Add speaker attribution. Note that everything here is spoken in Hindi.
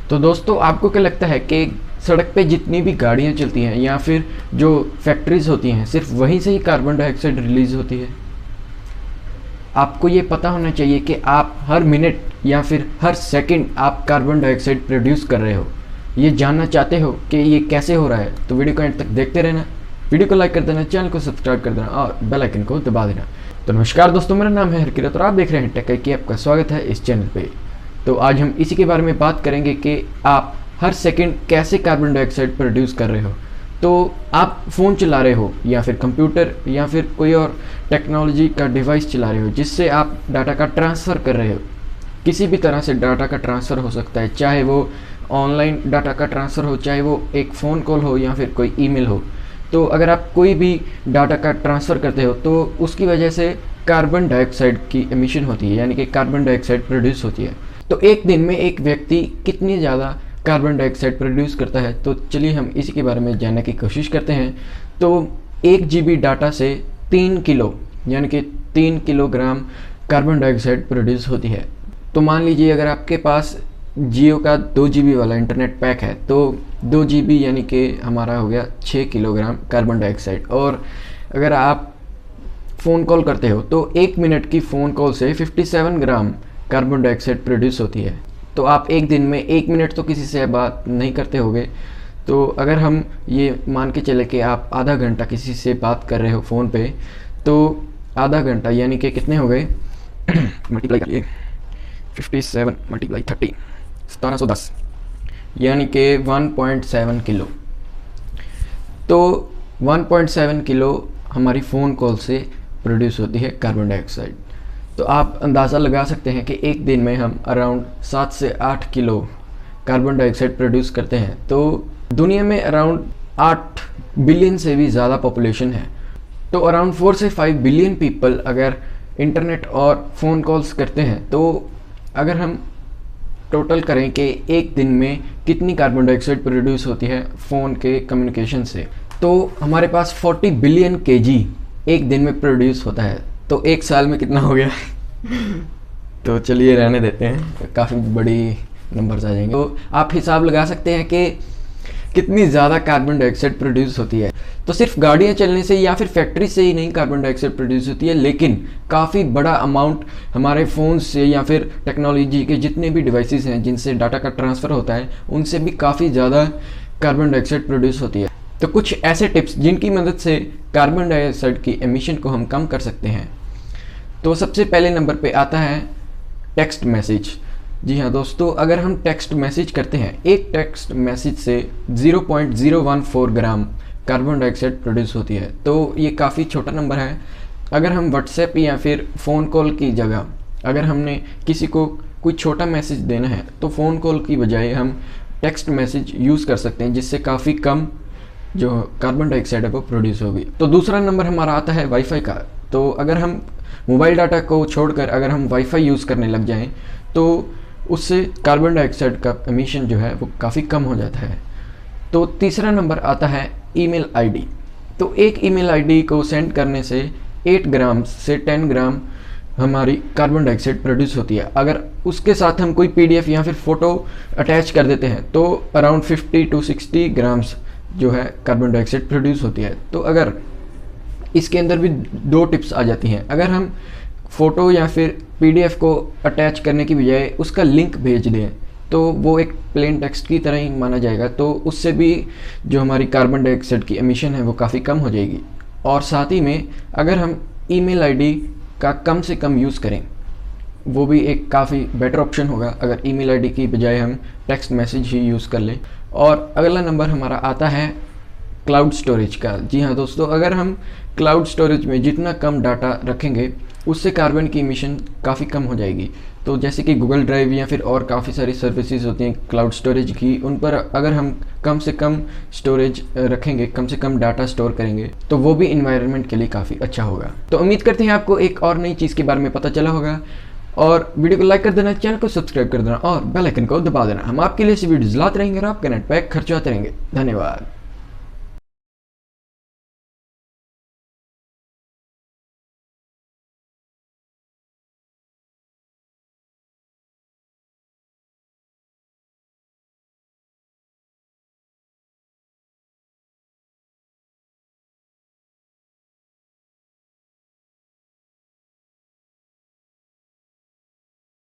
Speaker 1: तो दोस्तों आपको क्या लगता है कि सड़क पे जितनी भी गाड़ियाँ चलती हैं या फिर जो फैक्ट्रीज होती हैं सिर्फ वहीं से ही कार्बन डाइऑक्साइड रिलीज़ होती है? आपको ये पता होना चाहिए कि आप हर मिनट या फिर हर सेकंड आप कार्बन डाइऑक्साइड प्रोड्यूस कर रहे हो। ये जानना चाहते हो कि ये कैसे हो रहा है, तो वीडियो को एंड तक देखते रहना। वीडियो को लाइक कर देना, चैनल को सब्सक्राइब कर देना और बेल आइकन को दबा देना। तो नमस्कार दोस्तों, मेरा नाम है हरकिरत और आप देख रहे हैं टेक की। आपका स्वागत है इस चैनल पे। तो आज हम इसी के बारे में बात करेंगे कि आप हर सेकंड कैसे कार्बन डाइऑक्साइड प्रोड्यूस कर रहे हो। तो आप फ़ोन चला रहे हो या फिर कंप्यूटर या फिर कोई और टेक्नोलॉजी का डिवाइस चला रहे हो जिससे आप डाटा का ट्रांसफ़र कर रहे हो। किसी भी तरह से डाटा का ट्रांसफ़र हो सकता है, चाहे वो ऑनलाइन डाटा का ट्रांसफ़र हो, चाहे वो एक फ़ोन कॉल हो या फिर कोई ईमेल हो। तो अगर आप कोई भी डाटा का ट्रांसफ़र करते हो तो उसकी वजह से कार्बन डाइऑक्साइड की एमिशन होती है, यानी कि कार्बन डाइऑक्साइड प्रोड्यूस होती है। तो एक दिन में एक व्यक्ति कितनी ज़्यादा कार्बन डाइऑक्साइड प्रोड्यूस करता है, तो चलिए हम इसी के बारे में जानने की कोशिश करते हैं। तो 1 GB डाटा से 3 किलो यानी कि 3 किलोग्राम कार्बन डाइऑक्साइड प्रोड्यूस होती है। तो मान लीजिए अगर आपके पास जियो का 2 GB वाला इंटरनेट पैक है तो 2 GB यानी कि हमारा हो गया 6 किलोग्राम कार्बन डाइऑक्साइड। और अगर आप फ़ोन कॉल करते हो तो 1 मिनट की फ़ोन कॉल से 57 ग्राम कार्बन डाइऑक्साइड प्रोड्यूस होती है। तो आप एक दिन में 1 मिनट तो किसी से बात नहीं करते होगे, तो अगर हम ये मान के चले कि आप आधा घंटा किसी से बात कर रहे हो फ़ोन पे, तो आधा घंटा यानी कि कितने हो गए मल्टीप्लाई करिए 57 मल्टीप्लाई 30 1710 यानी कि 1.7 किलो। तो 1.7 किलो हमारी फ़ोन कॉल से प्रोड्यूस होती है कार्बन डाइऑक्साइड। तो आप अंदाज़ा लगा सकते हैं कि एक दिन में हम अराउंड 7 से 8 किलो कार्बन डाइऑक्साइड प्रोड्यूस करते हैं। तो दुनिया में अराउंड 8 बिलियन से भी ज़्यादा पॉपुलेशन है। तो अराउंड 4 से 5 बिलियन पीपल अगर इंटरनेट और फ़ोन कॉल्स करते हैं, तो अगर हम टोटल करें कि एक दिन में कितनी कार्बन डाइऑक्साइड प्रोड्यूस होती है फ़ोन के कम्युनिकेशन से, तो हमारे पास 40 बिलियन kg एक दिन में प्रोड्यूस होता है। तो एक साल में कितना हो गया तो चलिए रहने देते हैं, काफ़ी बड़ी नंबर्स आ जाएंगे। तो आप हिसाब लगा सकते हैं कि कितनी ज़्यादा कार्बन डाइऑक्साइड प्रोड्यूस होती है। तो सिर्फ गाड़ियाँ चलने से या फिर फैक्ट्री से ही नहीं कार्बन डाइऑक्साइड प्रोड्यूस होती है, लेकिन काफ़ी बड़ा अमाउंट हमारे फ़ोन से या फिर टेक्नोलॉजी के जितने भी डिवाइसेस हैं जिनसे डाटा का ट्रांसफ़र होता है, उनसे भी काफ़ी ज़्यादा कार्बन डाइऑक्साइड प्रोड्यूस होती है। तो कुछ ऐसे टिप्स जिनकी मदद से कार्बन डाइऑक्साइड की एमिशन को हम कम कर सकते हैं। तो सबसे पहले नंबर पे आता है टेक्स्ट मैसेज। जी हाँ दोस्तों, अगर हम टेक्स्ट मैसेज करते हैं, एक टेक्स्ट मैसेज से 0.014 ग्राम कार्बन डाइऑक्साइड प्रोड्यूस होती है। तो ये काफ़ी छोटा नंबर है। अगर हम व्हाट्सएप या फिर फ़ोन कॉल की जगह अगर हमने किसी को कोई छोटा मैसेज देना है तो फ़ोन कॉल की बजाय हम टेक्स्ट मैसेज यूज़ कर सकते हैं, जिससे काफ़ी कम जो कार्बन डाइऑक्साइड है वो प्रोड्यूस होगी। तो दूसरा नंबर हमारा आता है वाईफाई का। तो अगर हम मोबाइल डाटा को छोड़कर अगर हम वाईफाई यूज़ करने लग जाएं तो उससे कार्बन डाइऑक्साइड का एमिशन जो है वो काफ़ी कम हो जाता है। तो तीसरा नंबर आता है ईमेल आईडी। तो एक ईमेल आईडी को सेंड करने से 8 ग्राम से 10 ग्राम हमारी कार्बन डाइऑक्साइड प्रोड्यूस होती है। अगर उसके साथ हम कोई पीडीएफ या फिर फ़ोटो अटैच कर देते हैं तो अराउंड 50 to 60 ग्राम्स जो है कार्बन डाइऑक्साइड प्रोड्यूस होती है। तो अगर इसके अंदर भी 2 टिप्स आ जाती हैं। अगर हम फ़ोटो या फिर पीडीएफ को अटैच करने की बजाय उसका लिंक भेज दें तो वो एक प्लेन टेक्स्ट की तरह ही माना जाएगा, तो उससे भी जो हमारी कार्बन डाइऑक्साइड की एमिशन है वो काफ़ी कम हो जाएगी। और साथ ही में अगर हम ईमेल आईडी का कम से कम यूज़ करें, वो भी एक काफ़ी बेटर ऑप्शन होगा अगर ईमेल आईडी की बजाय हम टेक्स्ट मैसेज ही यूज़ कर लें। और अगला नंबर हमारा आता है क्लाउड स्टोरेज का। जी हाँ दोस्तों, अगर हम क्लाउड स्टोरेज में जितना कम डाटा रखेंगे उससे कार्बन की एमिशन काफ़ी कम हो जाएगी। तो जैसे कि गूगल ड्राइव या फिर और काफ़ी सारी सर्विसेज होती हैं क्लाउड स्टोरेज की, उन पर अगर हम कम से कम स्टोरेज रखेंगे, कम से कम डाटा स्टोर करेंगे, तो वो भी इन्वायरमेंट के लिए काफ़ी अच्छा होगा। तो उम्मीद करते हैं आपको एक और नई चीज़ के बारे में पता चला होगा। और वीडियो को लाइक कर देना, चैनल को सब्सक्राइब कर देना और बेल आइकन को दबा देना। हम आपके लिए ऐसी वीडियोज़ लाते रहेंगे और आपका नेट पैक खर्च आते रहेंगे। धन्यवाद।